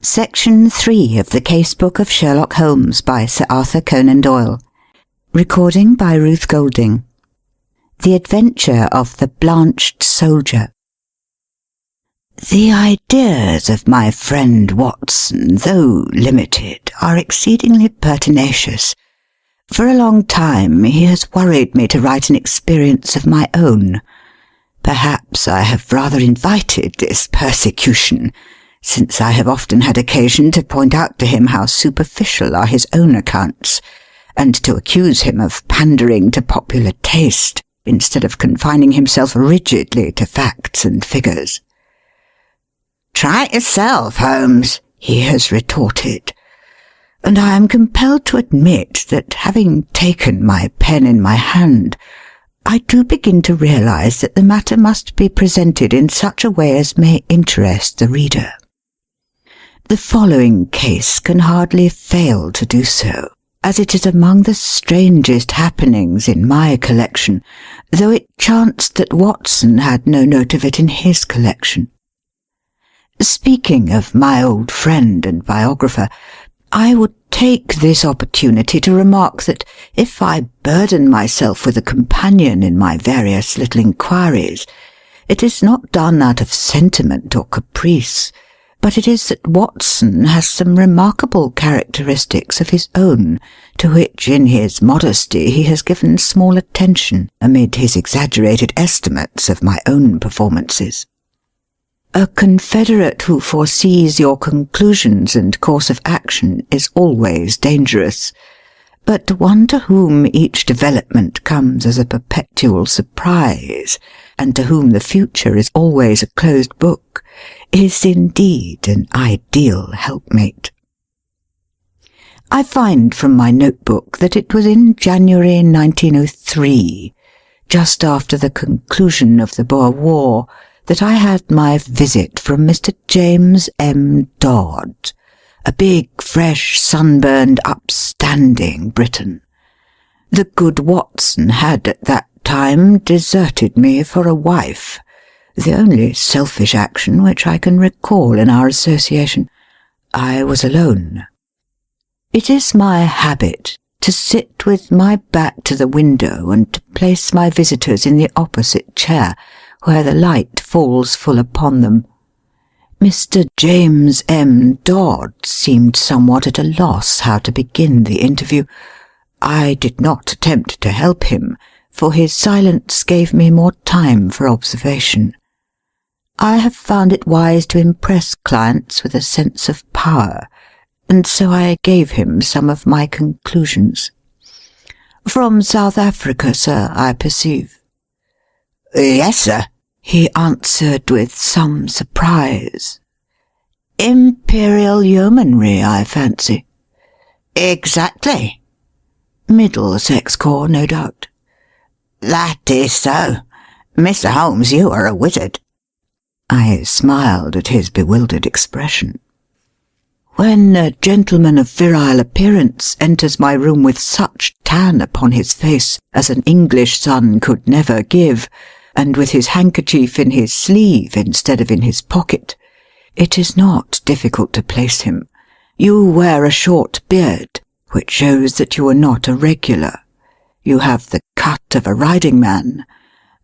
Section 3 of the Casebook of Sherlock Holmes by Sir Arthur Conan Doyle. Recording by Ruth Golding. The Adventure of the Blanched Soldier. The ideas of my friend Watson, though limited, are exceedingly pertinacious. For a long time he has worried me to write an experience of my own. Perhaps I have rather invited this persecution, since I have often had occasion to point out to him how superficial are his own accounts, and to accuse him of pandering to popular taste, instead of confining himself rigidly to facts and figures. "Try it yourself, Holmes," he has retorted, and I am compelled to admit that, having taken my pen in my hand, I do begin to realize that the matter must be presented in such a way as may interest the reader. The following case can hardly fail to do so, as it is among the strangest happenings in my collection, though it chanced that Watson had no note of it in his collection. Speaking of my old friend and biographer, I would take this opportunity to remark that if I burden myself with a companion in my various little inquiries, it is not done out of sentiment or caprice, but it is that Watson has some remarkable characteristics of his own, to which in his modesty he has given small attention amid his exaggerated estimates of my own performances. A confederate who foresees your conclusions and course of action is always dangerous, but one to whom each development comes as a perpetual surprise, and to whom the future is always a closed book, is indeed an ideal helpmate. I find from my notebook that it was in January 1903, just after the conclusion of the Boer War, that I had my visit from Mr. James M. Dodd, a big, fresh, sunburned, upstanding Briton. The good Watson had at that time deserted me for a wife, the only selfish action which I can recall in our association. I was alone. It is my habit to sit with my back to the window and to place my visitors in the opposite chair, where the light falls full upon them. Mr. James M. Dodd seemed somewhat at a loss how to begin the interview. I did not attempt to help him, for his silence gave me more time for observation. I have found it wise to impress clients with a sense of power, and so I gave him some of my conclusions. "From South Africa, sir, I perceive." "Yes, sir," he answered with some surprise. "Imperial Yeomanry, I fancy." "Exactly." "Middlesex Corps, no doubt." "That is so. Mr. Holmes, you are a wizard." I smiled at his bewildered expression. When a gentleman of virile appearance enters my room with such tan upon his face as an English sun could never give, and with his handkerchief in his sleeve instead of in his pocket, it is not difficult to place him. You wear a short beard, which shows that you are not a regular. You have the cut of a riding man.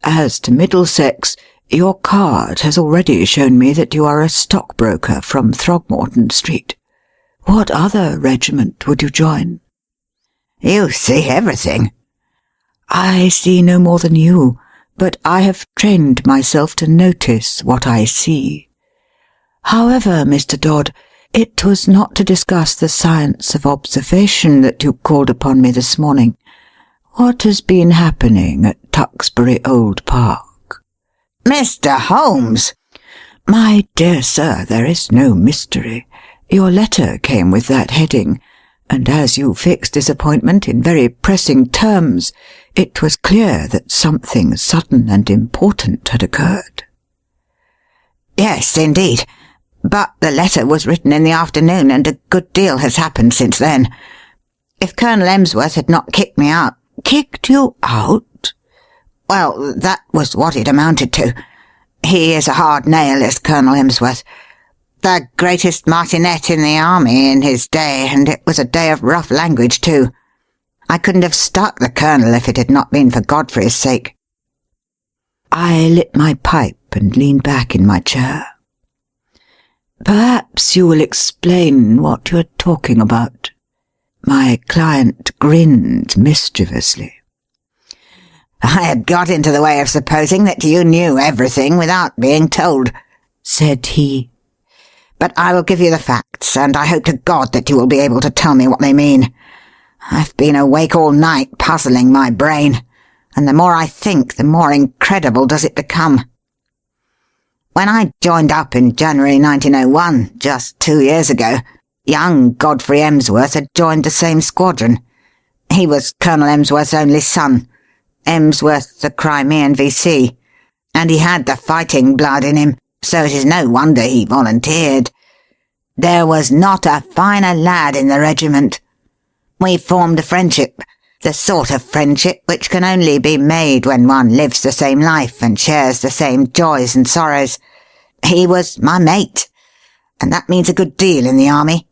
As to Middlesex, your card has already shown me that you are a stockbroker from Throgmorton Street. What other regiment would you join?" "You see everything." "I see no more than you, but I have trained myself to notice what I see. However, Mr. Dodd, it was not to discuss the science of observation that you called upon me this morning. What has been happening at Tuxbury Old Park?" "Mr. Holmes!" "My dear sir, there is no mystery. Your letter came with that heading, and as you fixed this appointment in very pressing terms, it was clear that something sudden and important had occurred." "Yes, indeed. But the letter was written in the afternoon, and a good deal has happened since then. If Colonel Emsworth had not kicked me out—" "Kicked you out?" "Well, that was what it amounted to. He is a hard nail, is Colonel Emsworth. the greatest martinet in the army in his day, and it was a day of rough language, too. I couldn't have stuck the colonel if it had not been for Godfrey's sake." I lit my pipe and leaned back in my chair. "Perhaps you will explain what you are talking about." My client grinned mischievously. "I had got into the way of supposing that you knew everything without being told," said he. "But I will give you the facts, and I hope to God that you will be able to tell me what they mean. I've been awake all night puzzling my brain, and the more I think, the more incredible does it become. When I joined up in January 1901, just 2 years ago, young Godfrey Emsworth had joined the same squadron. He was Colonel Emsworth's only son, Emsworth the Crimean V.C., and he had the fighting blood in him, so it is no wonder he volunteered. There was not a finer lad in the regiment. We formed a friendship, the sort of friendship which can only be made when one lives the same life and shares the same joys and sorrows. He was my mate, and that means a good deal in the army.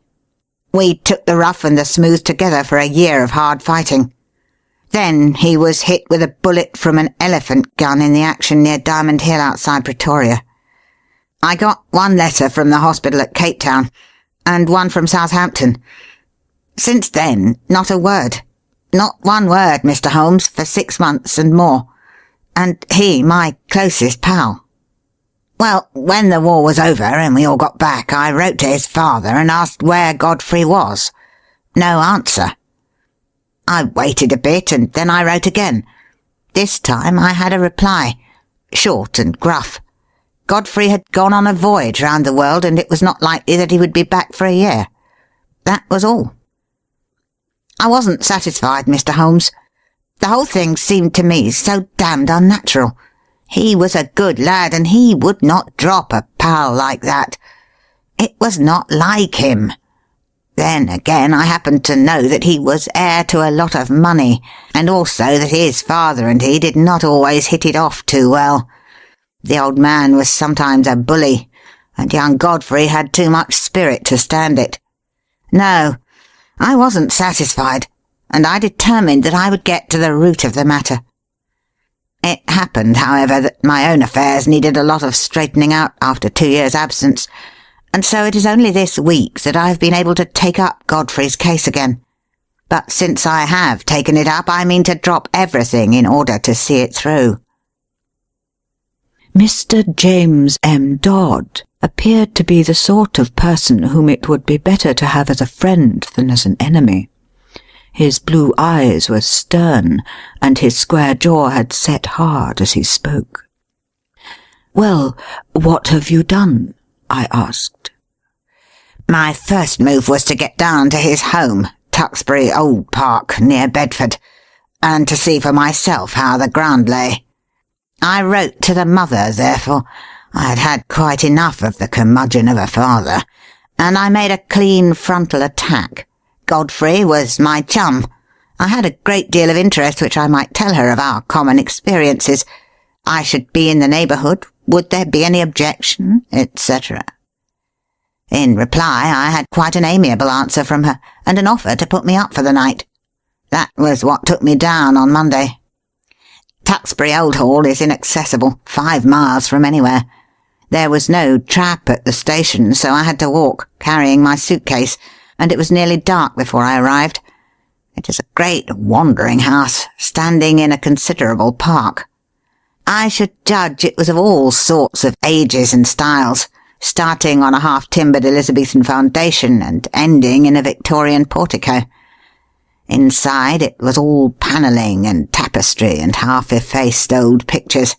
We took the rough and the smooth together for a year of hard fighting. Then he was hit with a bullet from an elephant gun in the action near Diamond Hill outside Pretoria. I got one letter from the hospital at Cape Town, and one from Southampton. Since then, not a word. Not one word, Mr. Holmes, for 6 months and more. And he my closest pal. Well, when the war was over and we all got back, I wrote to his father and asked where Godfrey was. No answer. I waited a bit, and then I wrote again. This time I had a reply, short and gruff. Godfrey had gone on a voyage round the world, and it was not likely that he would be back for a year. That was all. I wasn't satisfied, Mr. Holmes. The whole thing seemed to me so damned unnatural. He was a good lad, and he would not drop a pal like that. It was not like him. Then again, I happened to know that he was heir to a lot of money, and also that his father and he did not always hit it off too well. The old man was sometimes a bully, and young Godfrey had too much spirit to stand it. No, I wasn't satisfied, and I determined that I would get to the root of the matter. It happened, however, that my own affairs needed a lot of straightening out after 2 years' absence, and so it is only this week that I have been able to take up Godfrey's case again. But since I have taken it up, I mean to drop everything in order to see it through." Mr. James M. Dodd appeared to be the sort of person whom it would be better to have as a friend than as an enemy. His blue eyes were stern, and his square jaw had set hard as he spoke. "Well, what have you done?" I asked. "My first move was to get down to his home, Tuxbury Old Park, near Bedford, and to see for myself how the ground lay. I wrote to the mother, therefore. I had had quite enough of the curmudgeon of a father, and I made a clean frontal attack. Godfrey was my chum. I had a great deal of interest which I might tell her of our common experiences. I should be in the neighbourhood. Would there be any objection, etc. In reply, I had quite an amiable answer from her, and an offer to put me up for the night. That was what took me down on Monday. Tuxbury Old Hall is inaccessible, 5 miles from anywhere. There was no trap at the station, so I had to walk, carrying my suitcase, and it was nearly dark before I arrived. It is a great wandering house, standing in a considerable park. I should judge it was of all sorts of ages and styles, starting on a half-timbered Elizabethan foundation and ending in a Victorian portico. Inside it was all panelling and tapestry and half-effaced old pictures,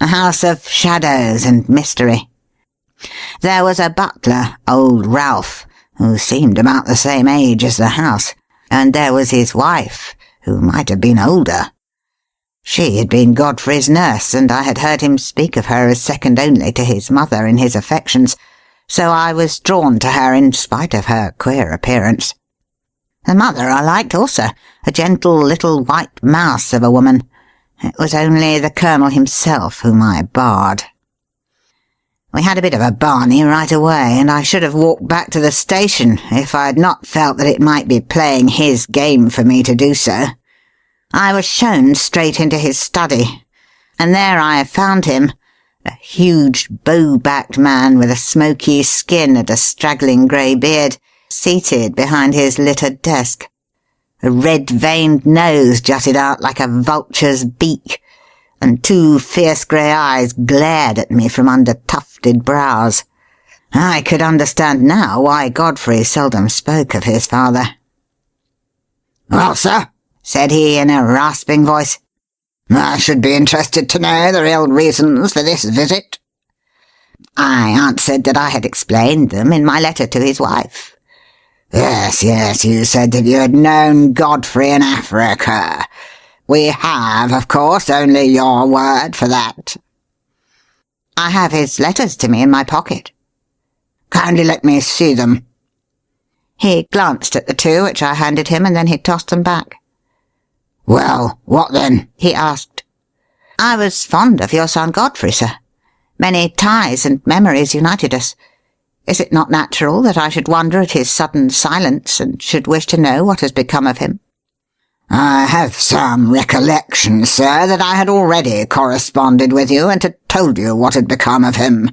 a house of shadows and mystery. There was a butler, old Ralph, who seemed about the same age as the house, and there was his wife, who might have been older. She had been Godfrey's nurse, and I had heard him speak of her as second only to his mother in his affections, so I was drawn to her in spite of her queer appearance. The mother I liked also, a gentle little white mouse of a woman. It was only the Colonel himself whom I barred. We had a bit of a barney right away, and I should have walked back to the station if I had not felt that it might be playing his game for me to do so. I was shown straight into his study, and there I found him, a huge bow-backed man with a smoky skin and a straggling grey beard, seated behind his littered desk. A red-veined nose jutted out like a vulture's beak, and two fierce grey eyes glared at me from under tufted brows. I could understand now why Godfrey seldom spoke of his father. "Well, sir," said he in a rasping voice, "I should be interested to know the real reasons for this visit." I answered that I had explained them in my letter to his wife. Yes, you said that you had known Godfrey in Africa. We have, of course, only your word for that." "I have his letters to me in my pocket." "Kindly let me see them." He glanced at the two which I handed him, and then he tossed them back. "Well, what then?" he asked. "I was fond of your son Godfrey, sir. Many ties and memories united us. Is it not natural that I should wonder at his sudden silence, and should wish to know what has become of him?" "I have some recollection, sir, that I had already corresponded with you and had told you what had become of him.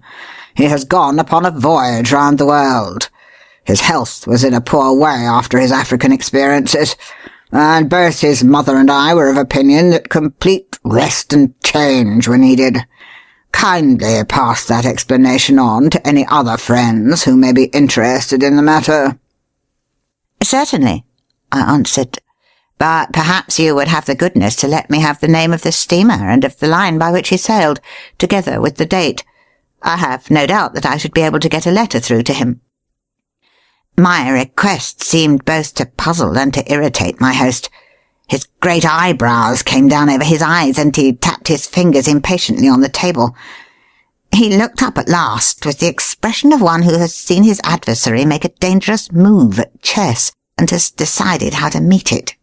He has gone upon a voyage round the world. His health was in a poor way after his African experiences, and both his mother and I were of opinion that complete rest and change were needed. Kindly pass that explanation on to any other friends who may be interested in the matter." "Certainly," I answered. "But perhaps you would have the goodness to let me have the name of the steamer and of the line by which he sailed, together with the date. I have no doubt that I should be able to get a letter through to him." My request seemed both to puzzle and to irritate my host. His great eyebrows came down over his eyes, and he tapped his fingers impatiently on the table. He looked up at last with the expression of one who has seen his adversary make a dangerous move at chess and has decided how to meet it.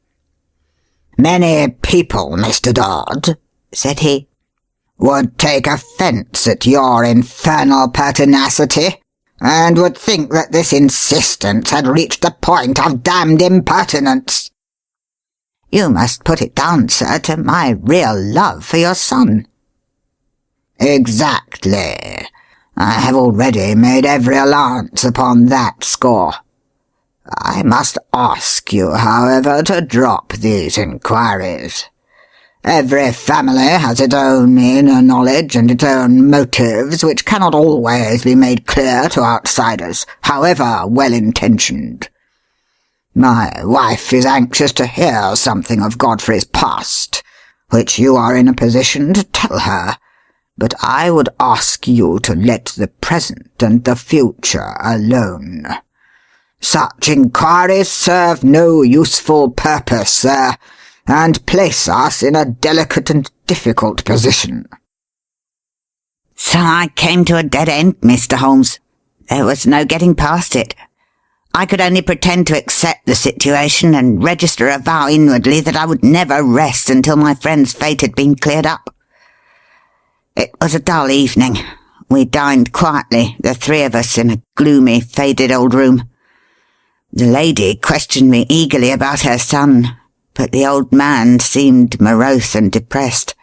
"Many people, Mr. Dodd," said he, "would take offence at your infernal pertinacity, and would think that this insistence had reached the point of damned impertinence." "You must put it down, sir, to my real love for your son." "Exactly. I have already made every allowance upon that score. I must ask you, however, to drop these inquiries. Every family has its own inner knowledge and its own motives, which cannot always be made clear to outsiders, however well-intentioned. My wife is anxious to hear something of Godfrey's past, which you are in a position to tell her, but I would ask you to let the present and the future alone. Such inquiries serve no useful purpose, sir, and place us in a delicate and difficult position." "So I came to a dead end, Mr. Holmes. There was no getting past it. I could only pretend to accept the situation and register a vow inwardly that I would never rest until my friend's fate had been cleared up. It was a dull evening. We dined quietly, the three of us, in a gloomy, faded old room. The lady questioned me eagerly about her son, but the old man seemed morose and depressed.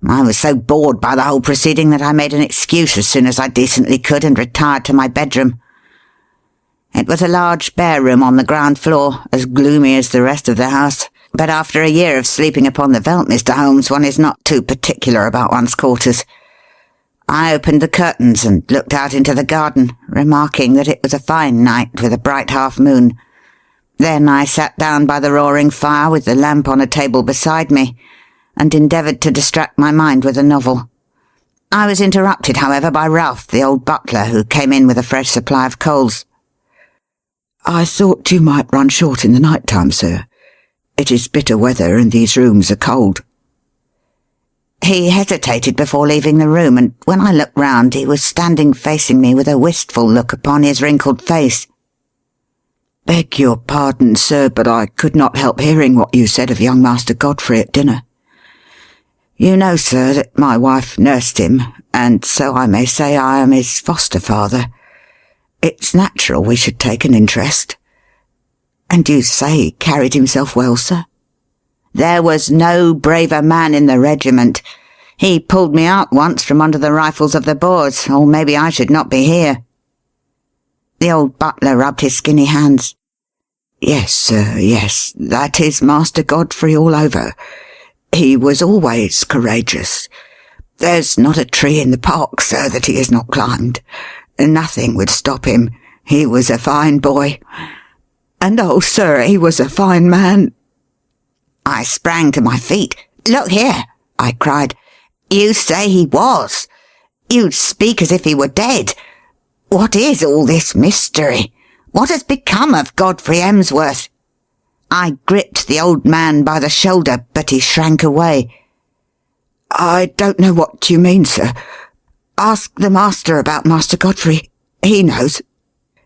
I was so bored by the whole proceeding that I made an excuse as soon as I decently could and retired to my bedroom. It was a large bare room on the ground floor, as gloomy as the rest of the house, but after a year of sleeping upon the veldt, Mr. Holmes, one is not too particular about one's quarters. I opened the curtains and looked out into the garden, remarking that it was a fine night with a bright half-moon. Then I sat down by the roaring fire with the lamp on a table beside me, and endeavoured to distract my mind with a novel. I was interrupted, however, by Ralph, the old butler, who came in with a fresh supply of coals. "I thought you might run short in the night time, sir. It is bitter weather, and these rooms are cold." He hesitated before leaving the room, and when I looked round he was standing facing me with a wistful look upon his wrinkled face. "Beg your pardon, sir, but I could not help hearing what you said of young Master Godfrey at dinner. You know, sir, that my wife nursed him, and so I may say I am his foster father. It's natural we should take an interest. And you say he carried himself well, sir? There was no braver man in the regiment. He pulled me out once from under the rifles of the Boers, or maybe I should not be here." The old butler rubbed his skinny hands. "Yes, sir, yes, that is Master Godfrey all over. He was always courageous. There's not a tree in the park, sir, that he has not climbed. Nothing would stop him. He was a fine boy. And oh, sir, he was a fine man." I sprang to my feet. "Look here," I cried. "You say he was. You speak as if he were dead. What is all this mystery? What has become of Godfrey Emsworth?" I gripped the old man by the shoulder, but he shrank away. "I don't know what you mean, sir. Ask the master about Master Godfrey. He knows.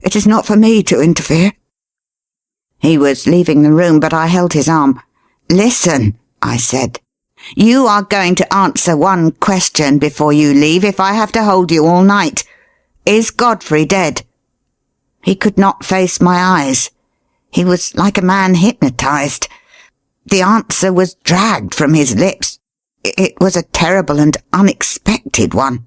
It is not for me to interfere." He was leaving the room, but I held his arm. "Listen," I said. "You are going to answer one question before you leave if I have to hold you all night. Is Godfrey dead?" He could not face my eyes. He was like a man hypnotized. The answer was dragged from his lips. It was a terrible and unexpected one.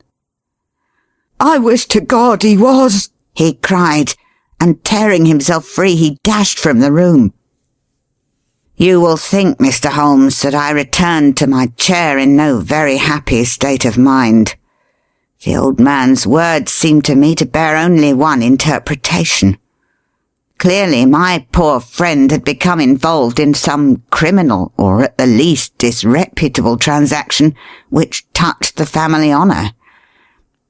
"I wish to God he was!" he cried, and tearing himself free, he dashed from the room. You will think, Mr. Holmes, that I returned to my chair in no very happy state of mind. The old man's words seemed to me to bear only one interpretation. Clearly my poor friend had become involved in some criminal, or at the least disreputable transaction, which touched the family honour.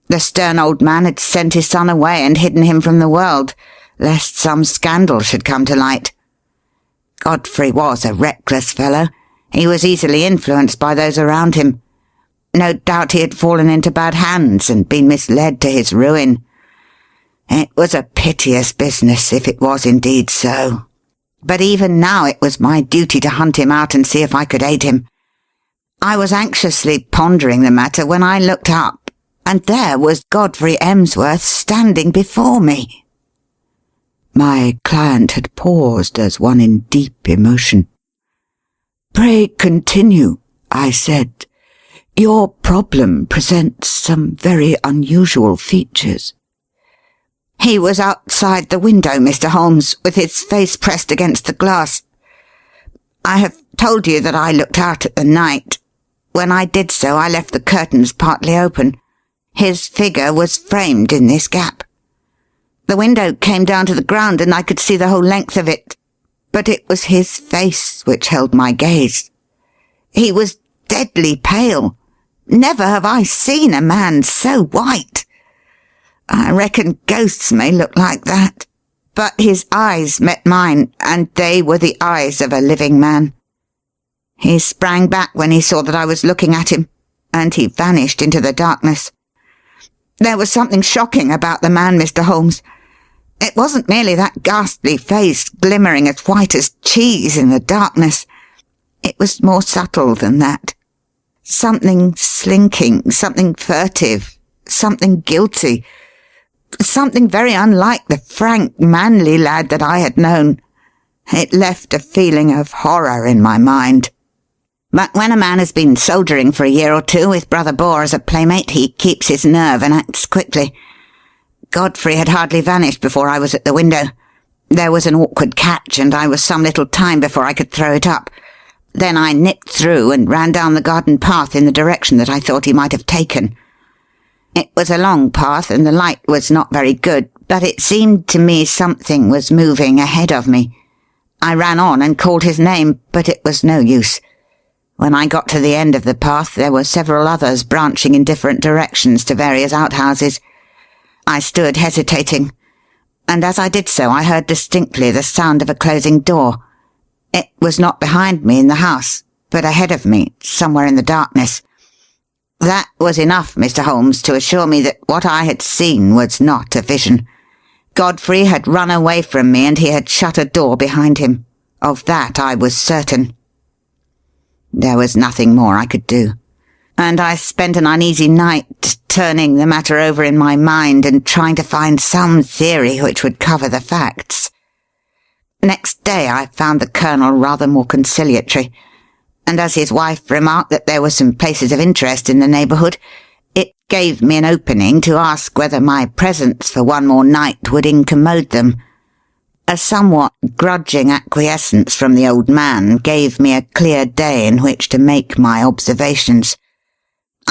The stern old man had sent his son away and hidden him from the world, lest some scandal should come to light. Godfrey was a reckless fellow. He was easily influenced by those around him. No doubt he had fallen into bad hands and been misled to his ruin. It was a piteous business, if it was indeed so. But even now it was my duty to hunt him out and see if I could aid him. I was anxiously pondering the matter when I looked up, and there was Godfrey Emsworth standing before me. My client had paused as one in deep emotion. "Pray continue," I said. "Your problem presents some very unusual features." "He was outside the window, Mr. Holmes, with his face pressed against the glass. I have told you that I looked out at the night. When I did so, I left the curtains partly open. His figure was framed in this gap. The window came down to the ground, and I could see the whole length of it, but it was his face which held my gaze. He was deadly pale. Never have I seen a man so white. I reckon ghosts may look like that, but his eyes met mine, and they were the eyes of a living man. He sprang back when he saw that I was looking at him, and he vanished into the darkness. There was something shocking about the man, Mr. Holmes. It wasn't merely that ghastly face glimmering as white as cheese in the darkness. It was more subtle than that. Something slinking, something furtive, something guilty, something very unlike the frank, manly lad that I had known. It left a feeling of horror in my mind. But when a man has been soldiering for a year or two with Brother Boer as a playmate, he keeps his nerve and acts quickly. Godfrey had hardly vanished before I was at the window. There was an awkward catch, and I was some little time before I could throw it up. Then I nipped through and ran down the garden path in the direction that I thought he might have taken. It was a long path, and the light was not very good, but it seemed to me something was moving ahead of me. I ran on and called his name, but it was no use. When I got to the end of the path, there were several others branching in different directions to various outhouses. I stood hesitating, and as I did so I heard distinctly the sound of a closing door. It was not behind me in the house, but ahead of me, somewhere in the darkness. That was enough, Mr. Holmes, to assure me that what I had seen was not a vision. Godfrey had run away from me, and he had shut a door behind him. Of that I was certain. There was nothing more I could do. and I spent an uneasy night turning the matter over in my mind and trying to find some theory which would cover the facts. Next day I found the Colonel rather more conciliatory, and as his wife remarked that there were some places of interest in the neighbourhood, it gave me an opening to ask whether my presence for one more night would incommode them. A somewhat grudging acquiescence from the old man gave me a clear day in which to make my observations.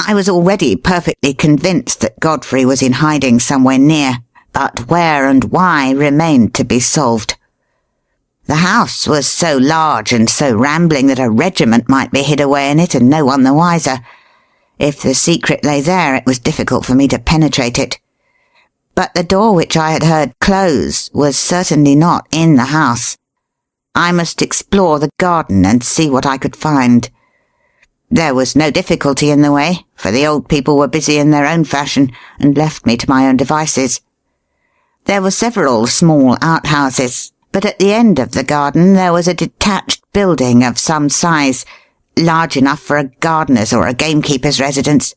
I was already perfectly convinced that Godfrey was in hiding somewhere near, but where and why remained to be solved. The house was so large and so rambling that a regiment might be hid away in it and no one the wiser. If the secret lay there, it was difficult for me to penetrate it. But the door which I had heard close was certainly not in the house. I must explore the garden and see what I could find. There was no difficulty in the way, for the old people were busy in their own fashion and left me to my own devices. There were several small outhouses, but at the end of the garden there was a detached building of some size, large enough for a gardener's or a gamekeeper's residence.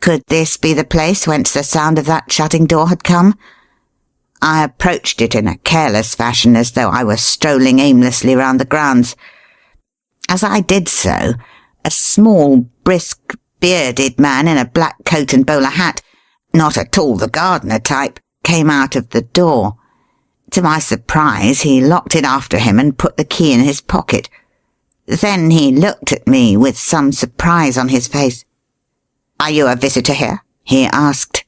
Could this be the place whence the sound of that shutting door had come? I approached it in a careless fashion, as though I were strolling aimlessly round the grounds. As I did so, a small, brisk, bearded man in a black coat and bowler hat, not at all the gardener type, came out of the door. To my surprise, he locked it after him and put the key in his pocket. Then he looked at me with some surprise on his face. "Are you a visitor here?" he asked.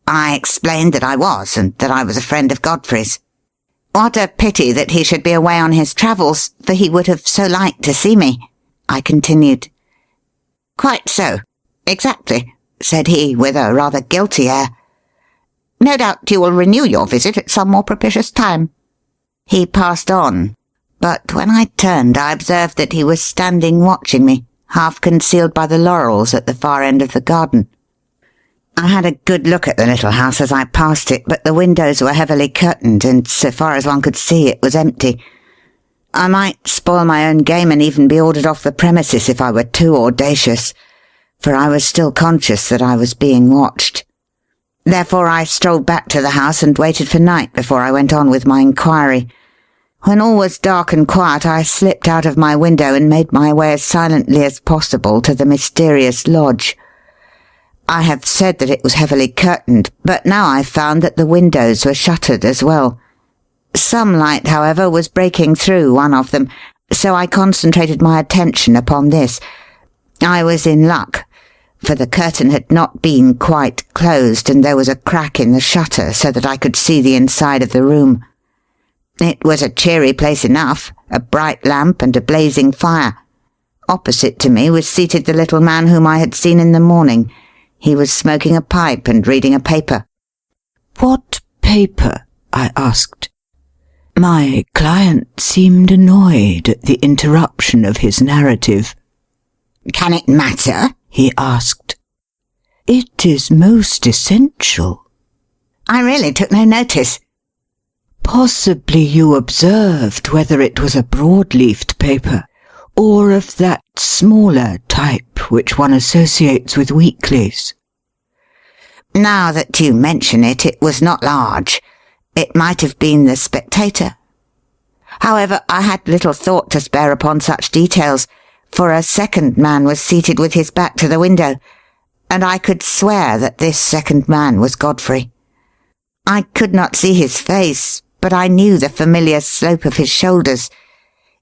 I explained that I was, and that I was a friend of Godfrey's. "What a pity that he should be away on his travels, for he would have so liked to see me," I continued. "Quite so. Exactly," said he, with a rather guilty air. "No doubt you will renew your visit at some more propitious time." He passed on, but when I turned I observed that he was standing watching me, half concealed by the laurels at the far end of the garden. I had a good look at the little house as I passed it, but the windows were heavily curtained, and so far as one could see it was empty. I might spoil my own game and even be ordered off the premises if I were too audacious, for I was still conscious that I was being watched. Therefore I strolled back to the house and waited for night before I went on with my inquiry. When all was dark and quiet, I slipped out of my window and made my way as silently as possible to the mysterious lodge. I have said that it was heavily curtained, but now I found that the windows were shuttered as well. Some light, however, was breaking through one of them, so I concentrated my attention upon this. I was in luck, for the curtain had not been quite closed, and there was a crack in the shutter so that I could see the inside of the room. It was a cheery place enough, a bright lamp and a blazing fire. Opposite to me was seated the little man whom I had seen in the morning. He was smoking a pipe and reading a paper. "What paper?" I asked. My client seemed annoyed at the interruption of his narrative. "Can it matter?" he asked. "It is most essential." "I really took no notice." "Possibly you observed whether it was a broad-leafed paper, or of that smaller type which one associates with weeklies?" "Now that you mention it, it was not large. It might have been the Spectator. However, I had little thought to spare upon such details, for a second man was seated with his back to the window, and I could swear that this second man was Godfrey. I could not see his face, but I knew the familiar slope of his shoulders.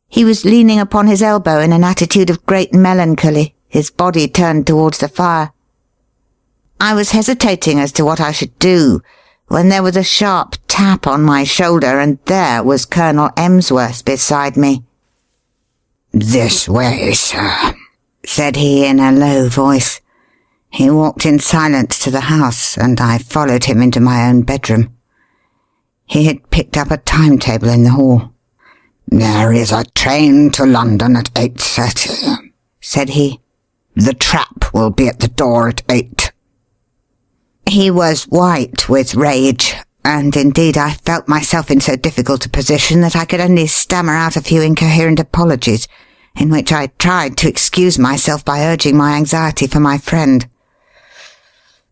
He was leaning upon his elbow in an attitude of great melancholy, his body turned towards the fire. I was hesitating as to what I should do, when there was a sharp tap on my shoulder, and there was Colonel Emsworth beside me. "This way, sir," said he in a low voice. He walked in silence to the house, and I followed him into my own bedroom. He had picked up a timetable in the hall. "There is a train to London at 8:30, said he. "The trap will be at the door at 8. He was white with rage, and indeed I felt myself in so difficult a position that I could only stammer out a few incoherent apologies, in which I tried to excuse myself by urging my anxiety for my friend.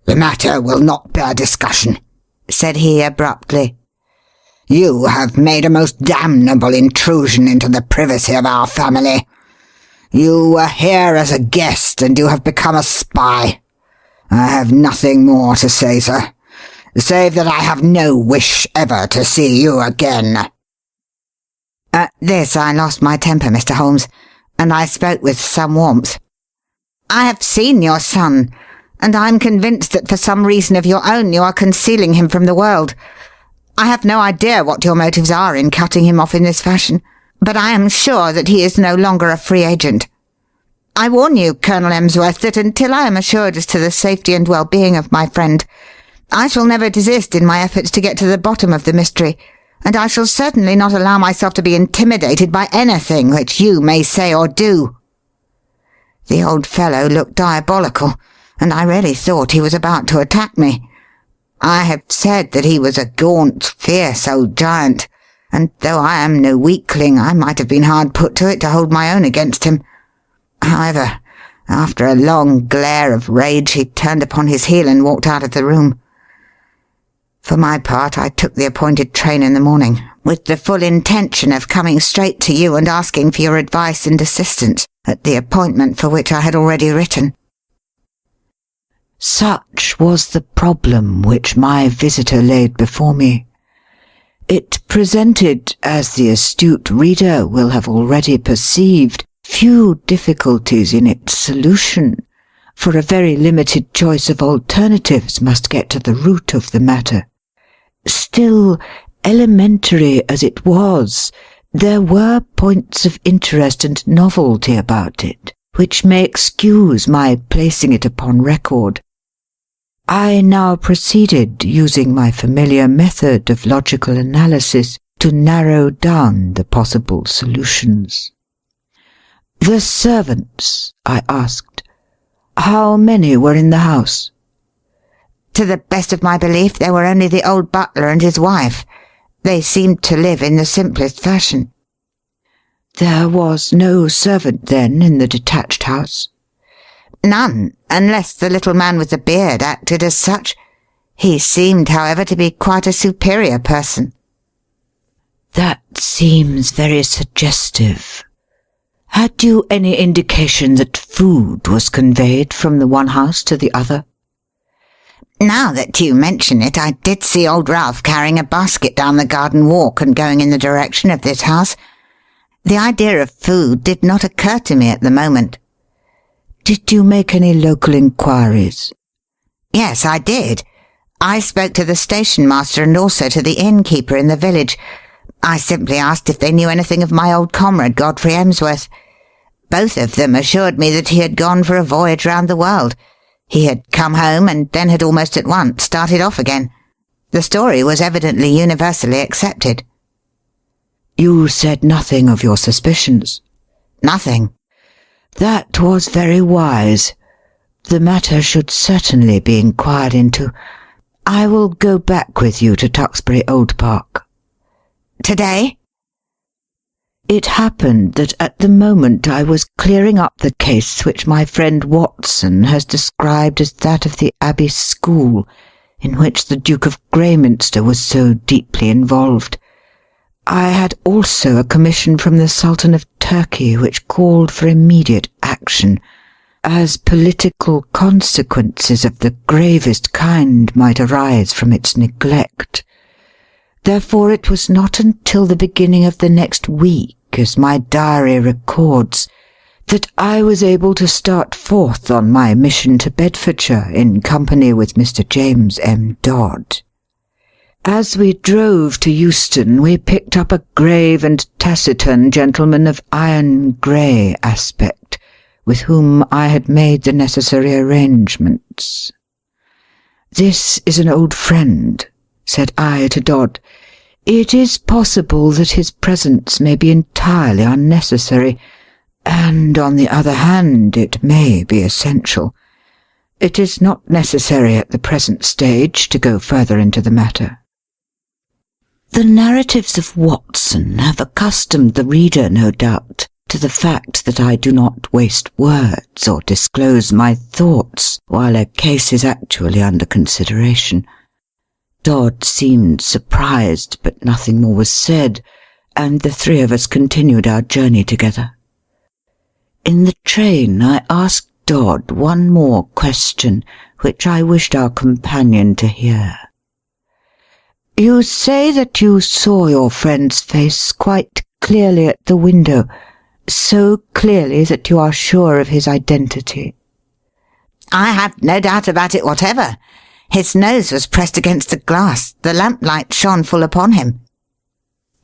"The matter will not bear discussion," said he abruptly. "You have made a most damnable intrusion into the privacy of our family. You were here as a guest, and you have become a spy. I have nothing more to say, sir, save that I have no wish ever to see you again." At this I lost my temper, Mr. Holmes, and I spoke with some warmth. "I have seen your son, and I am convinced that for some reason of your own you are concealing him from the world. I have no idea what your motives are in cutting him off in this fashion, but I am sure that he is no longer a free agent. I warn you, Colonel Emsworth, that until I am assured as to the safety and well-being of my friend, I shall never desist in my efforts to get to the bottom of the mystery, and I shall certainly not allow myself to be intimidated by anything which you may say or do." The old fellow looked diabolical, and I really thought he was about to attack me. I have said that he was a gaunt, fierce old giant, and though I am no weakling, I might have been hard put to it to hold my own against him. However, after a long glare of rage, he turned upon his heel and walked out of the room. For my part, I took the appointed train in the morning, with the full intention of coming straight to you and asking for your advice and assistance at the appointment for which I had already written. Such was the problem which my visitor laid before me. It presented, as the astute reader will have already perceived, few difficulties in its solution, for a very limited choice of alternatives must get to the root of the matter. Still, elementary as it was, there were points of interest and novelty about it, which may excuse my placing it upon record. I now proceeded, using my familiar method of logical analysis, to narrow down the possible solutions. "The servants," I asked. "How many were in the house?" To the best of my belief, there were only the old butler and his wife. They seemed to live in the simplest fashion." "There was no servant, then, in the detached house?" "None, unless the little man with the beard acted as such. He seemed, however, to be quite a superior person." "That seems very suggestive. Had you any indication that food was conveyed from the one house to the other?" "Now that you mention it, I did see old Ralph carrying a basket down the garden walk and going in the direction of this house. The idea of food did not occur to me at the moment." "Did you make any local inquiries?" "Yes, I did. I spoke to the station master and also to the innkeeper in the village. I simply asked if they knew anything of my old comrade, Godfrey Emsworth. Both of them assured me that he had gone for a voyage round the world. He had come home and then had almost at once started off again. The story was evidently universally accepted." "You said nothing of your suspicions?" "Nothing." "That was very wise. The matter should certainly be inquired into. I will go back with you to Tuxbury Old Park." "Today?" It happened that at the moment I was clearing up the case which my friend Watson has described as that of the Abbey School, in which the Duke of Greyminster was so deeply involved. I had also a commission from the Sultan of Turkey which called for immediate action, as political consequences of the gravest kind might arise from its neglect. Therefore it was not until the beginning of the next week, as my diary records, that I was able to start forth on my mission to Bedfordshire in company with Mr. James M. Dodd. As we drove to Euston, we picked up a grave and taciturn gentleman of iron grey aspect, with whom I had made the necessary arrangements. "This is an old friend," said I to Dodd. "It is possible that his presence may be entirely unnecessary, and on the other hand it may be essential. It is not necessary at the present stage to go further into the matter." The narratives of Watson have accustomed the reader, no doubt, to the fact that I do not waste words or disclose my thoughts while a case is actually under consideration. Dodd seemed surprised, but nothing more was said, and the three of us continued our journey together. In the train I asked Dodd one more question, which I wished our companion to hear. "You say that you saw your friend's face quite clearly at the window, so clearly that you are sure of his identity?" "I have no doubt about it whatever. His nose was pressed against the glass. The lamplight shone full upon him."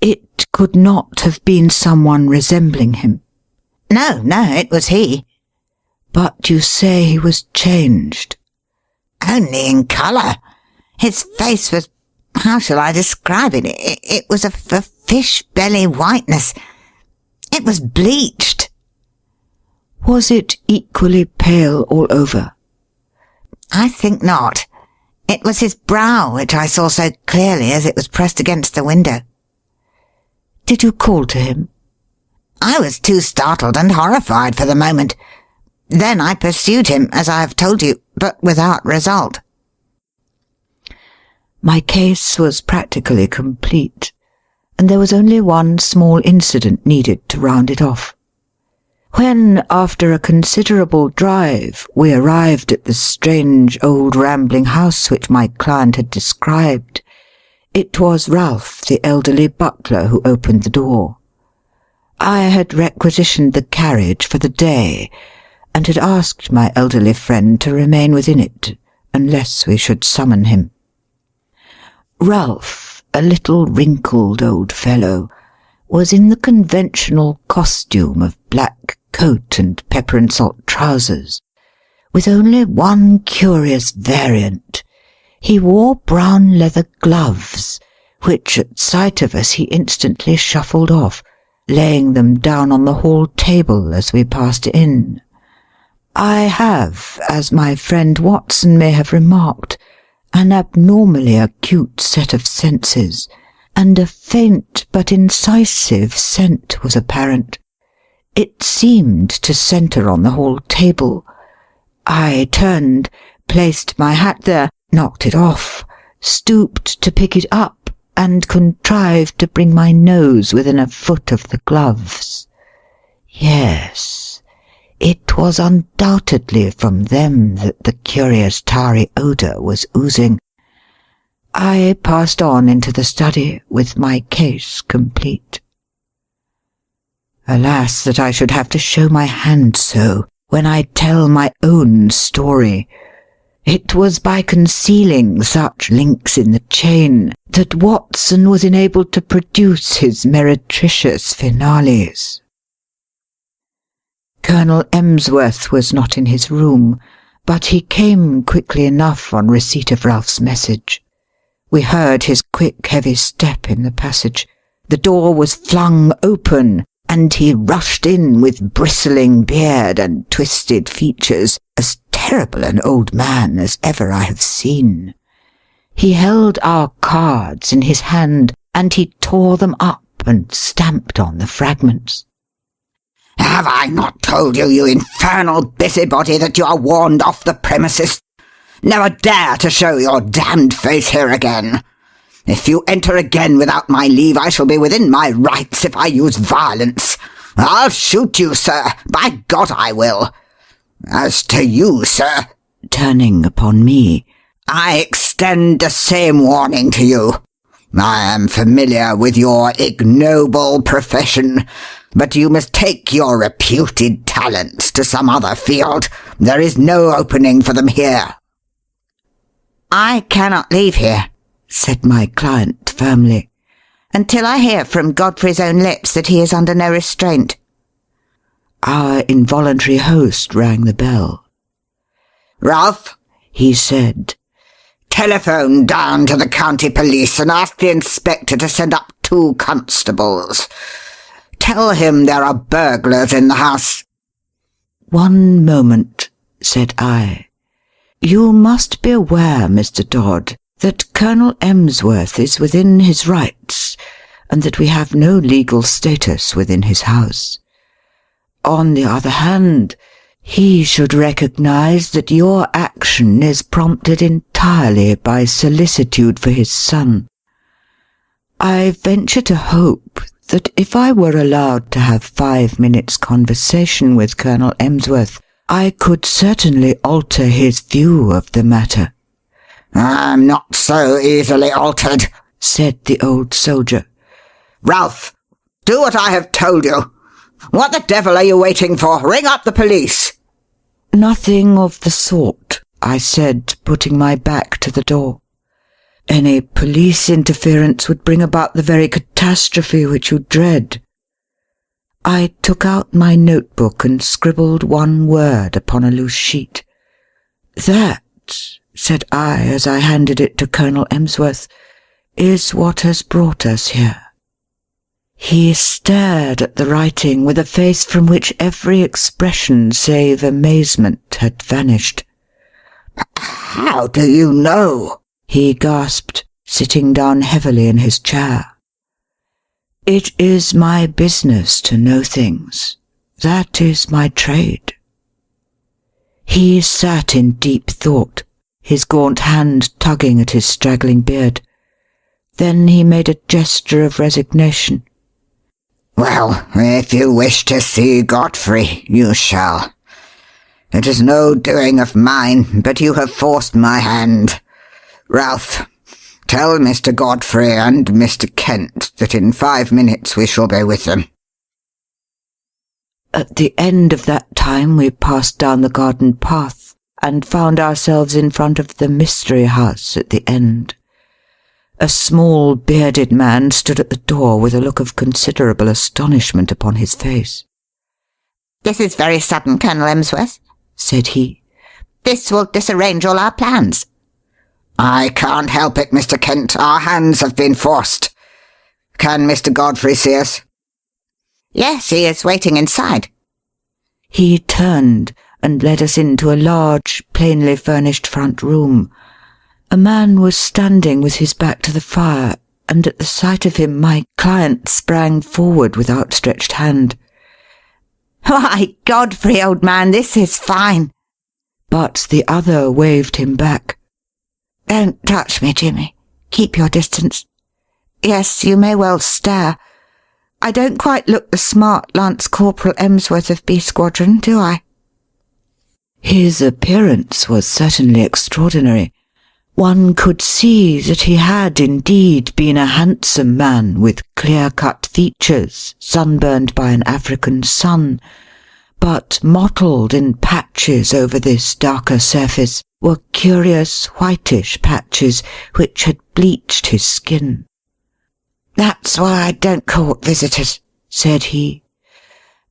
"It could not have been someone resembling him?" No, it was he." "But you say he was changed?" "Only in colour. His face was, how shall I describe it? It was a fish-belly whiteness. It was bleached." "Was it equally pale all over?" "I think not. It was his brow which I saw so clearly as it was pressed against the window." "Did you call to him?" "I was too startled and horrified for the moment. Then I pursued him, as I have told you, but without result." My case was practically complete, and there was only one small incident needed to round it off. When, after a considerable drive, we arrived at the strange old rambling house which my client had described, it was Ralph, the elderly butler, who opened the door. I had requisitioned the carriage for the day, and had asked my elderly friend to remain within it, unless we should summon him. Ralph, a little wrinkled old fellow, was in the conventional costume of black coat and pepper and salt trousers, with only one curious variant. He wore brown leather gloves, which at sight of us he instantly shuffled off, laying them down on the hall table as we passed in. I have, as my friend Watson may have remarked, an abnormally acute set of senses, and a faint but incisive scent was apparent. It seemed to centre on the hall table. I turned, placed my hat there, knocked it off, stooped to pick it up, and contrived to bring my nose within a foot of the gloves. Yes, it was undoubtedly from them that the curious tarry odour was oozing. I passed on into the study with my case complete. Alas, that I should have to show my hand so when I tell my own story. It was by concealing such links in the chain that Watson was enabled to produce his meretricious finales. Colonel Emsworth was not in his room, but he came quickly enough on receipt of Ralph's message. We heard his quick, heavy step in the passage. The door was flung open, and he rushed in with bristling beard and twisted features, as terrible an old man as ever I have seen. He held our cards in his hand, and he tore them up and stamped on the fragments. "Have I not told you, you infernal busybody, that you are warned off the premises? Never dare to show your damned face here again. If you enter again without my leave, I shall be within my rights if I use violence. I'll shoot you, sir. By God, I will. As to you, sir," turning upon me, "I extend the same warning to you. I am familiar with your ignoble profession, but you must take your reputed talents to some other field. There is no opening for them here." "I cannot leave here," said my client firmly, "until I hear from Godfrey's own lips that he is under no restraint." Our involuntary host rang the bell. "Ralph," he said, "telephone down to the county police and ask the inspector to send up 2 constables. Tell him there are burglars in the house." "One moment," said I. "You must be aware, Mr. Dodd, that Colonel Emsworth is within his rights, and that we have no legal status within his house. on the other hand, he should recognize that your action is prompted entirely by solicitude for his son. I venture to hope that if I were allowed to have 5 minutes' conversation with Colonel Emsworth, I could certainly alter his view of the matter." "I'm not so easily altered," said the old soldier. "Ralph, do what I have told you. What the devil are you waiting for? Ring up the police." "Nothing of the sort," I said, putting my back to the door. "Any police interference would bring about the very catastrophe which you dread." I took out my notebook and scribbled one word upon a loose sheet. "That," said I as I handed it to Colonel Emsworth, "is what has brought us here." He stared at the writing with a face from which every expression save amazement had vanished. "How do you know?" he gasped, sitting down heavily in his chair. "It is my business to know things. That is my trade." He sat in deep thought, his gaunt hand tugging at his straggling beard. Then he made a gesture of resignation. "Well, if you wish to see Godfrey, you shall. It is no doing of mine, but you have forced my hand. Ralph, tell Mr. Godfrey and Mr. Kent that in 5 minutes we shall be with them." At the end of that time we passed down the garden path and found ourselves in front of the mystery house at the end. A small bearded man stood at the door with a look of considerable astonishment upon his face. "This is very sudden, Colonel Emsworth," said he. "This will disarrange all our plans." "I can't help it, Mr. Kent. Our hands have been forced. Can Mr. Godfrey see us?" "Yes, he is waiting inside." He turned and led us into a large, plainly furnished front room. A man was standing with his back to the fire, and at the sight of him my client sprang forward with outstretched hand. "Why, Godfrey, old man, this is fine." But the other waved him back. "Don't touch me, Jimmy. Keep your distance. Yes, you may well stare. I don't quite look the smart Lance Corporal Emsworth of B Squadron, do I?" His appearance was certainly extraordinary. One could see that he had indeed been a handsome man with clear-cut features, sunburned by an African sun, but mottled in patches over this darker surface were curious whitish patches which had bleached his skin. "That's why I don't court visitors," said he.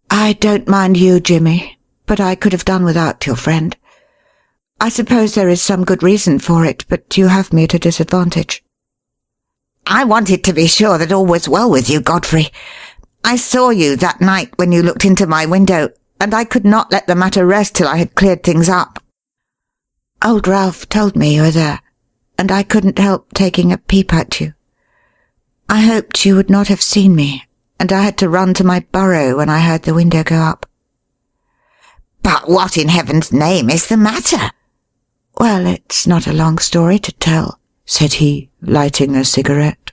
"I don't mind you, Jimmy, but I could have done without your friend. I suppose there is some good reason for it, but you have me at a disadvantage." "I wanted to be sure that all was well with you, Godfrey. I saw you that night when you looked into my window, and I could not let the matter rest till I had cleared things up. Old Ralph told me you were there, and I couldn't help taking a peep at you. I hoped you would not have seen me, and I had to run to my burrow when I heard the window go up." "But what in heaven's name is the matter?" "Well, it's not a long story to tell," said he, lighting a cigarette.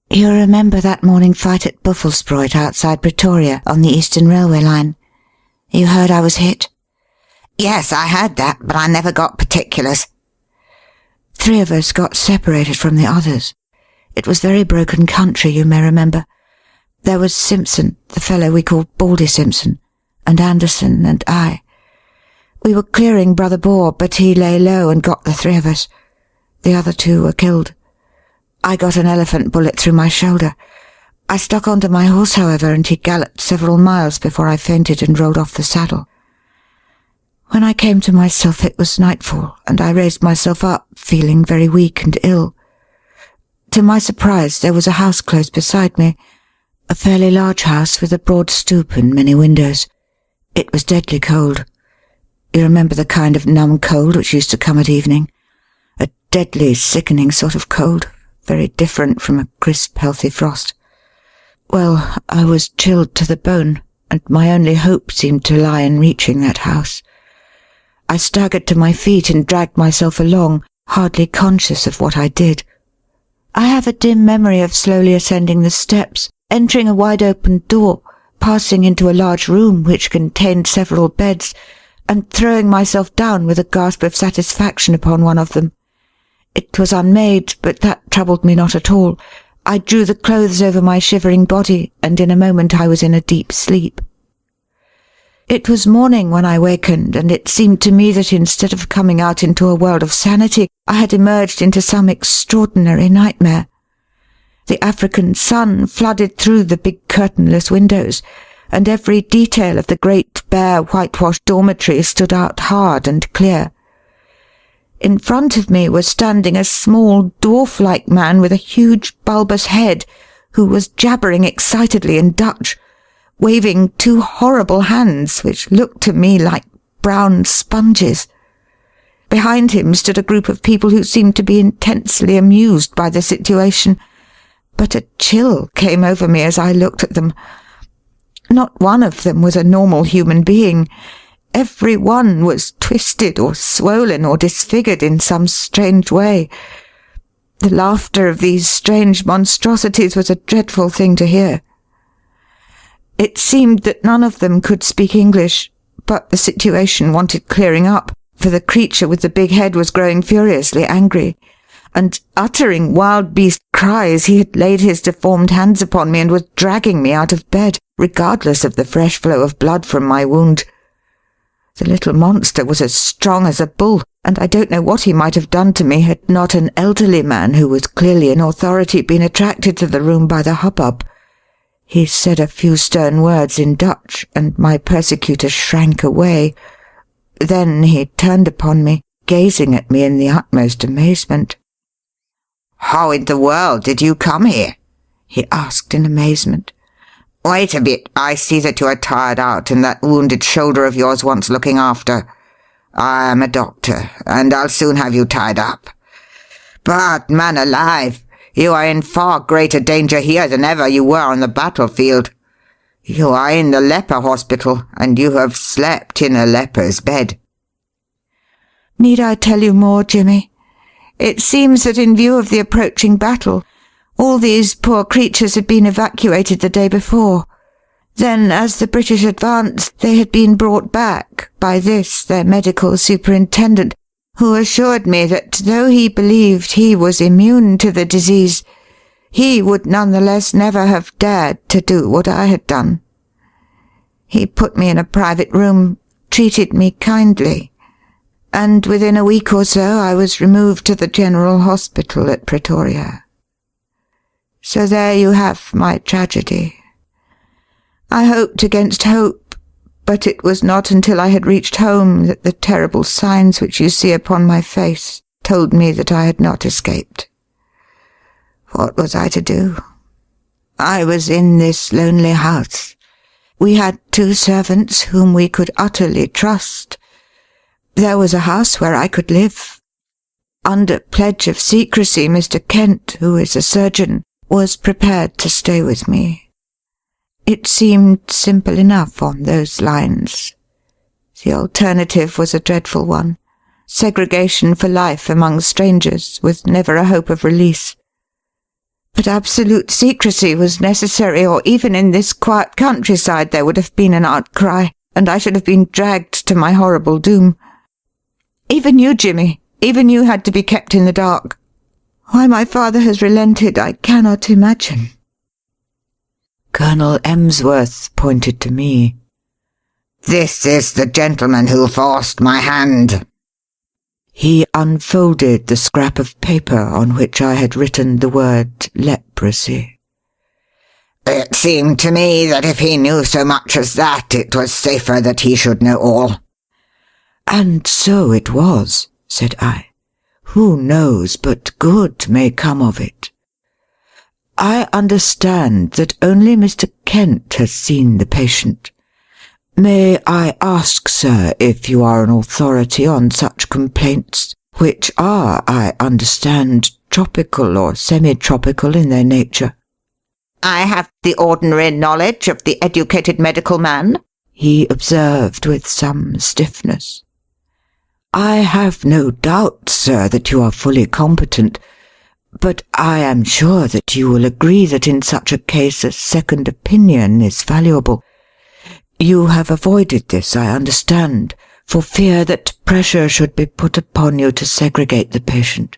"You remember that morning fight at Buffelsproit outside Pretoria on the Eastern Railway line? You heard I was hit?" "Yes, I heard that, but I never got particulars." 3 of us got separated from the others. It was very broken country, you may remember. There was Simpson, the fellow we called Baldy Simpson, and Anderson and I. We were clearing Brother Boar, but he lay low and got the 3 of us. The other 2 were killed. I got an elephant bullet through my shoulder. I stuck onto my horse, however, and he galloped several miles before I fainted and rolled off the saddle. When I came to myself, it was nightfall, and I raised myself up, feeling very weak and ill. To my surprise, there was a house close beside me, a fairly large house with a broad stoop and many windows. It was deadly cold. You remember the kind of numb cold which used to come at evening? A deadly, sickening sort of cold, very different from a crisp, healthy frost. Well, I was chilled to the bone, and my only hope seemed to lie in reaching that house. I staggered to my feet and dragged myself along, hardly conscious of what I did. I have a dim memory of slowly ascending the steps, entering a wide-open door, passing into a large room which contained several beds, and throwing myself down with a gasp of satisfaction upon one of them. It was unmade, but that troubled me not at all. I drew the clothes over my shivering body, and in a moment I was in a deep sleep. It was morning when I wakened, and it seemed to me that instead of coming out into a world of sanity, I had emerged into some extraordinary nightmare. The African sun flooded through the big curtainless windows, and every detail of the great bare whitewashed dormitory stood out hard and clear. In front of me was standing a small dwarf-like man with a huge bulbous head, who was jabbering excitedly in Dutch, waving two horrible hands which looked to me like brown sponges. Behind him stood a group of people who seemed to be intensely amused by the situation, but a chill came over me as I looked at them. Not one of them was a normal human being. Every one was twisted or swollen or disfigured in some strange way. The laughter of these strange monstrosities was a dreadful thing to hear. It seemed that none of them could speak English, but the situation wanted clearing up, for the creature with the big head was growing furiously angry, and uttering wild beast cries he had laid his deformed hands upon me and was dragging me out of bed, regardless of the fresh flow of blood from my wound. The little monster was as strong as a bull, and I don't know what he might have done to me had not an elderly man who was clearly in authority been attracted to the room by the hubbub. He said a few stern words in Dutch, and my persecutor shrank away. Then he turned upon me, gazing at me in the utmost amazement. "How in the world did you come here?" he asked in amazement. "Wait a bit, I see that you are tired out and that wounded shoulder of yours wants looking after. I am a doctor, and I'll soon have you tied up. But, man alive, you are in far greater danger here than ever you were on the battlefield. You are in the leper hospital, and you have slept in a leper's bed." Need I tell you more, Jimmy? It seems that in view of the approaching battle, all these poor creatures had been evacuated the day before. Then, as the British advanced, they had been brought back by this, their medical superintendent, who assured me that though he believed he was immune to the disease, he would nonetheless never have dared to do what I had done. He put me in a private room, treated me kindly, and within a week or so I was removed to the General Hospital at Pretoria. So there you have my tragedy. I hoped against hope, but it was not until I had reached home that the terrible signs which you see upon my face told me that I had not escaped. What was I to do? I was in this lonely house. We had 2 servants whom we could utterly trust. There was a house where I could live. Under pledge of secrecy, Mr. Kent, who is a surgeon, was prepared to stay with me. It seemed simple enough on those lines. The alternative was a dreadful one. Segregation for life among strangers, with never a hope of release. But absolute secrecy was necessary, or even in this quiet countryside there would have been an outcry, and I should have been dragged to my horrible doom. Even you, Jimmy, even you had to be kept in the dark. Why my father has relented, I cannot imagine." Colonel Emsworth pointed to me. "This is the gentleman who forced my hand." He unfolded the scrap of paper on which I had written the word leprosy. "It seemed to me that if he knew so much as that, it was safer that he should know all." "And so it was," said I. "Who knows but good may come of it? I understand that only Mr. Kent has seen the patient. May I ask, sir, if you are an authority on such complaints, which are, I understand, tropical or semi-tropical in their nature?" I have the ordinary knowledge of the educated medical man," he observed with some stiffness. "I have no doubt, sir, that you are fully competent, but I am sure that you will agree that in such a case a second opinion is valuable. You have avoided this, I understand, for fear that pressure should be put upon you to segregate the patient."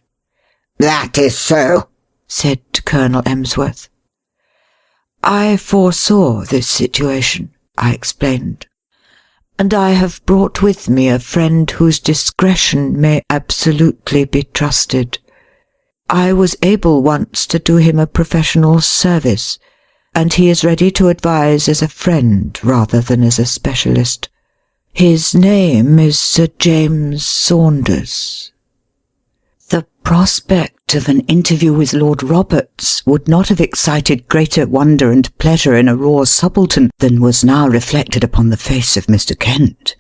"That is so," said Colonel Emsworth. "I foresaw this situation," I explained, "and I have brought with me a friend whose discretion may absolutely be trusted. I was able once to do him a professional service, and he is ready to advise as a friend rather than as a specialist. His name is Sir James Saunders." The prospect of an interview with Lord Roberts would not have excited greater wonder and pleasure in a raw subaltern than was now reflected upon the face of Mr. Kent.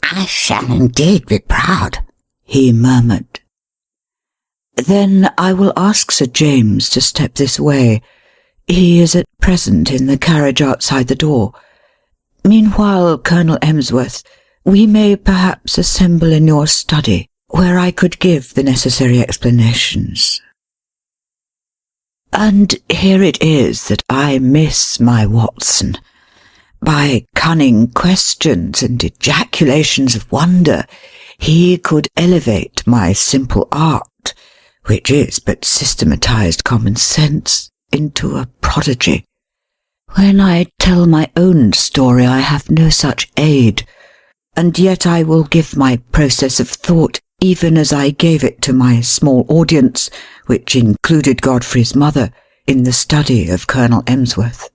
"I shall indeed be proud," he murmured. "Then I will ask Sir James to step this way. He is at present in the carriage outside the door. Meanwhile, Colonel Emsworth, we may perhaps assemble in your study, where I could give the necessary explanations." And here it is that I miss my Watson. By cunning questions and ejaculations of wonder, he could elevate my simple art, which is but systematized common sense, into a prodigy. When I tell my own story, I have no such aid, and yet I will give my process of thought even as I gave it to my small audience, which included Godfrey's mother, in the study of Colonel Emsworth.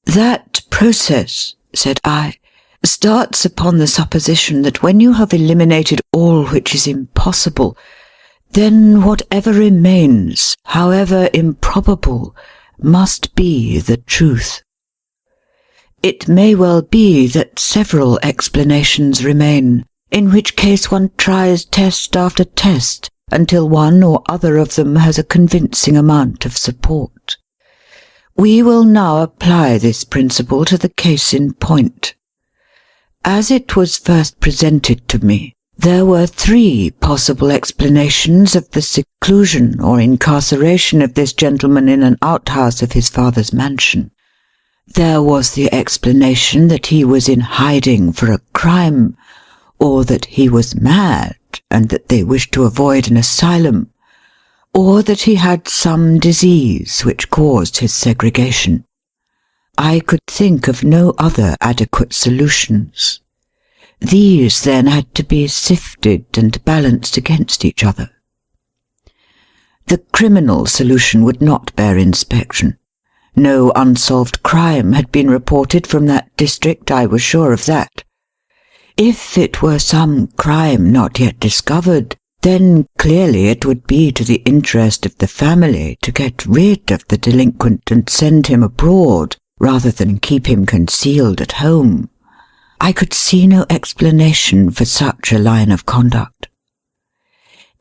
"That process," said I, "starts upon the supposition that when you have eliminated all which is impossible, then whatever remains, however improbable, must be the truth. It may well be that several explanations remain, in which case one tries test after test until one or other of them has a convincing amount of support. We will now apply this principle to the case in point. As it was first presented to me, there were 3 possible explanations of the seclusion or incarceration of this gentleman in an outhouse of his father's mansion. There was the explanation that he was in hiding for a crime, or that he was mad and that they wished to avoid an asylum, or that he had some disease which caused his segregation. I could think of no other adequate solutions. These, then, had to be sifted and balanced against each other. The criminal solution would not bear inspection. No unsolved crime had been reported from that district, I was sure of that. If it were some crime not yet discovered, then clearly it would be to the interest of the family to get rid of the delinquent and send him abroad, rather than keep him concealed at home. I could see no explanation for such a line of conduct.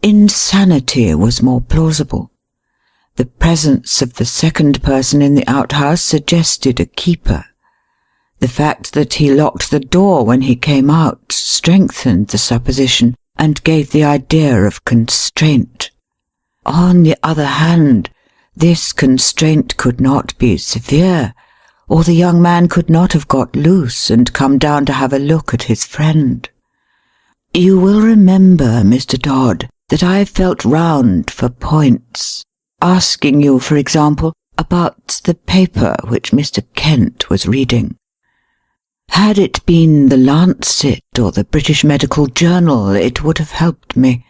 Insanity was more plausible. The presence of the second person in the outhouse suggested a keeper. The fact that he locked the door when he came out strengthened the supposition and gave the idea of constraint. On the other hand, this constraint could not be severe, or the young man could not have got loose and come down to have a look at his friend. You will remember, Mr. Dodd, that I felt round for points, asking you, for example, about the paper which Mr. Kent was reading. Had it been the Lancet or the British Medical Journal, it would have helped me.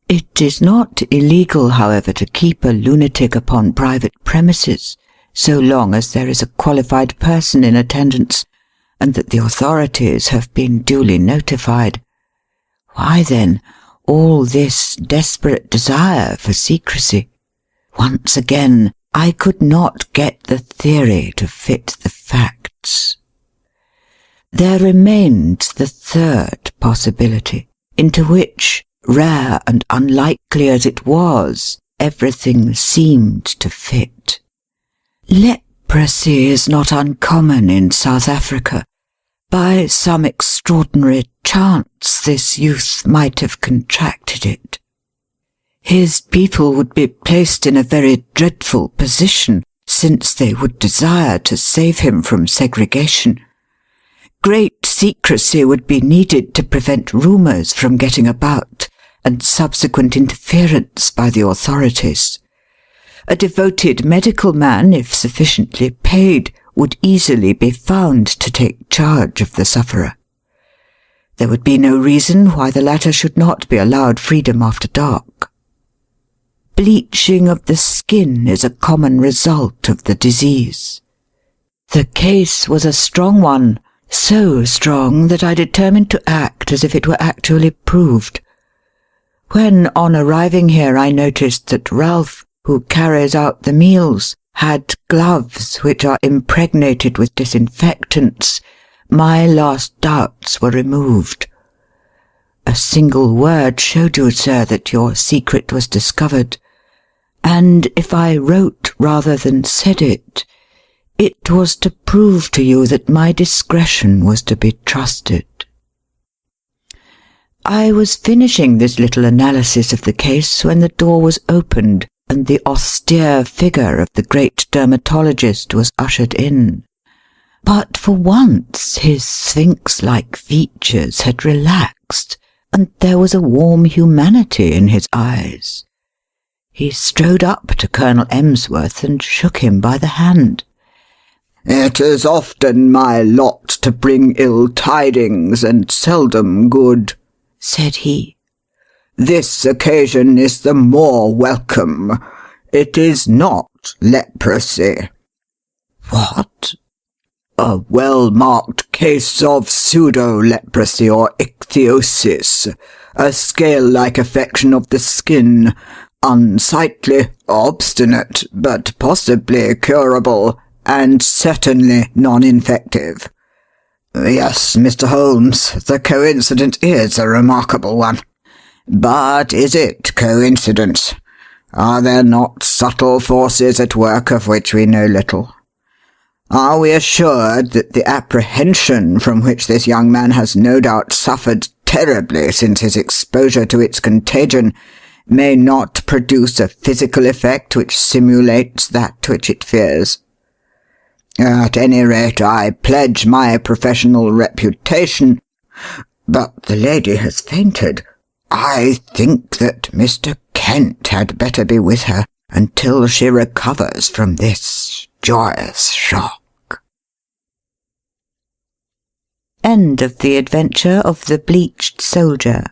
It is not illegal, however, to keep a lunatic upon private premises, so long as there is a qualified person in attendance, and that the authorities have been duly notified. Why, then, all this desperate desire for secrecy? Once again, I could not get the theory to fit the facts. There remained the third possibility, into which, rare and unlikely as it was, everything seemed to fit. Leprosy is not uncommon in South Africa. By some extraordinary chance, this youth might have contracted it. His people would be placed in a very dreadful position, since they would desire to save him from segregation. Great secrecy would be needed to prevent rumours from getting about, and subsequent interference by the authorities. A devoted medical man, if sufficiently paid, would easily be found to take charge of the sufferer. There would be no reason why the latter should not be allowed freedom after dark. Bleaching of the skin is a common result of the disease. The case was a strong one, so strong that I determined to act as if it were actually proved. When on arriving here I noticed that Ralph, who carries out the meals, had gloves which are impregnated with disinfectants, my last doubts were removed. A single word showed you, sir, that your secret was discovered, and if I wrote rather than said it, it was to prove to you that my discretion was to be trusted. I was finishing this little analysis of the case when the door was opened, and the austere figure of the great dermatologist was ushered in. But for once his sphinx-like features had relaxed, and there was a warm humanity in his eyes. He strode up to Colonel Emsworth and shook him by the hand. "It is often my lot to bring ill tidings, and seldom good," said he. "This occasion is the more welcome. It is not leprosy." "What?" "A well-marked case of pseudo-leprosy or ichthyosis, a scale-like affection of the skin, unsightly, obstinate, but possibly curable, and certainly non-infective. Yes, Mr. Holmes, the coincidence is a remarkable one. But is it coincidence? Are there not subtle forces at work of which we know little? Are we assured that the apprehension from which this young man has no doubt suffered terribly since his exposure to its contagion may not produce a physical effect which simulates that which it fears? At any rate, I pledge my professional reputation. But the lady has fainted. I think that Mr. Kent had better be with her until she recovers from this joyous shock." End of The Adventure of the Bleached Soldier